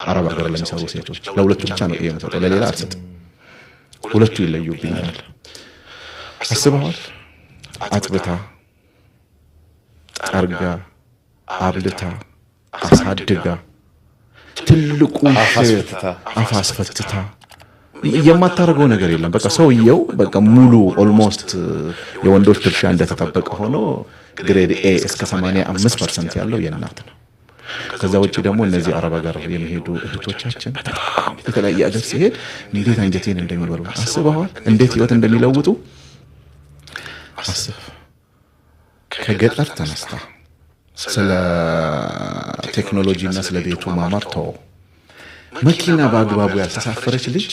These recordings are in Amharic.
አረብ ሀገር ለሚሰሩ ሴቶች ለሁለቱ ብቻ ነው የምሰጠው ለሌላ አልሰጥም ሁለቱ ይለዩብኛል አስበዋል አጥብታ ጠርጋ አብልታ አሳድጋ ትልቁ አፋስፈትታ የማታረገው ነገር የለም በቃ ሰውየው በቃ ሙሉ ኦልሞስት የወንዶች ድርሻ እንደተጠበቀ ሆኖ ግሬድ ኤ እስከ 85% ያለው የእናት ነው ከዛ ውጪ ደግሞ እነዚህ አረብ ሀገር የሚሄዱ እህቶቻችን በጣም የተለያየ አገር ሲሄድ እንዴት አንጀቴን እንደሚበሉ አስበዋል እንዴት ህይወት እንደሚለውጡ አስብ ከገጠር ተነስታ ስለ ቴክኖሎጂና ስለ ቤቱ ማማር ተው መኪና በአግባቡ ያልተሳፈረች ልጅ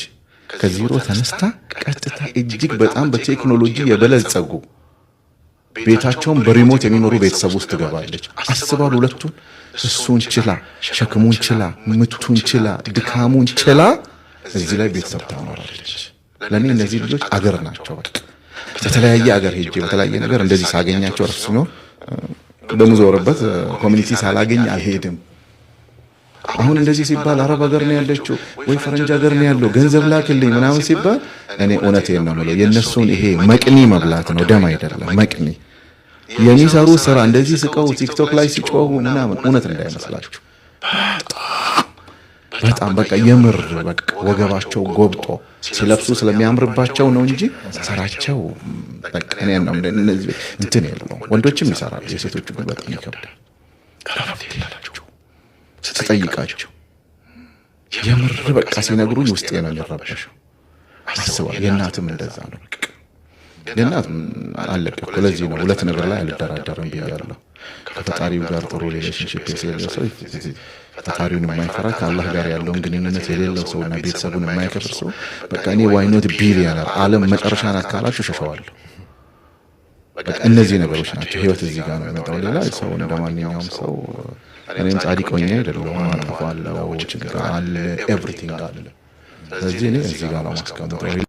ከዜሮ ተነስታ ቀጥታ እጅግ በጣም በቴክኖሎጂ የበለጸጉ ቤታቸውን በሪሞት የሚኖሩ ቤተሰብ ውስጥ ትገባለች አስባሉ ሁለቱን እሱን ችላ ሸክሙን ችላ ምቱን ችላ ድካሙን ችላ እዚህ ላይ ቤተሰብ ታኖራለች ለኔ እነዚህ ልጆች አገር ናቸው በቃ በተለያየ አገር ሄጄ በተለያየ ነገር እንደዚህ ሳገኛቸው እርሱ ነው በመዞርበት ኮሚኒቲ ሳላገኝ አልሄድም አሁን እንደዚህ ሲባል አረብ ሀገር ነው ያለችው ወይ ፈረንጅ ሀገር ነው ያለው ገንዘብ ላክልኝ ምናምን ሲባል እኔ እውነቴን ነው ማለት የነሱን ይሄ መቅኒ መብላት ነው ደም አይደለም መቅኒ የሚሰሩ ስራ እንደዚህ ስቀው ቲክቶክ ላይ ሲጮሁ ምናምን እውነት እንዳይመስላችሁ በጣም በቃ የምር በቃ ወገባቸው ጎብጦ ሲለብሱ ስለሚያምርባቸው ነው እንጂ ሰራቸው በቃ እኔ ነው እንደዚህ እንትን ያለው ወንዶችም ይሰራሉ የሴቶቹ ግን በጣም ይከብዳል ታፈትላላችሁ ስትጠይቃቸው የምር በቃ ሲነግሩኝ ውስጤ ነው የሚረበሸው አስበው የእናትም እንደዛ ነው በቃ የእናት አለቀ ለዚህ ነው ሁለት ነገር ላይ አልደራደርም ብያለሁ ከፈጣሪው ጋር ጥሩ ሪሌሽንሺፕ የሌለው ሰው ፈጣሪውን የማይፈራ ከአላህ ጋር ያለውን ግንኙነት የሌለው ሰውና ቤተሰቡን የማይከብር ሰው በቃ እኔ ዋይ ኖት ቢሊየነር ዓለም መጨረሻን አካላችሁ ሸሸዋለሁ በቃ እነዚህ ነገሮች ናቸው ህይወት እዚህ ጋር ነው የመጣው ሌላ ሰው እንደማንኛውም ሰው እኔም ጻድቅ ሆኜ አይደለም አጥፋለሁ ችግር አለ ኤቭሪቲንግ አለ ስለዚህ እኔ እዚህ ጋር ነው ማስቀመጠው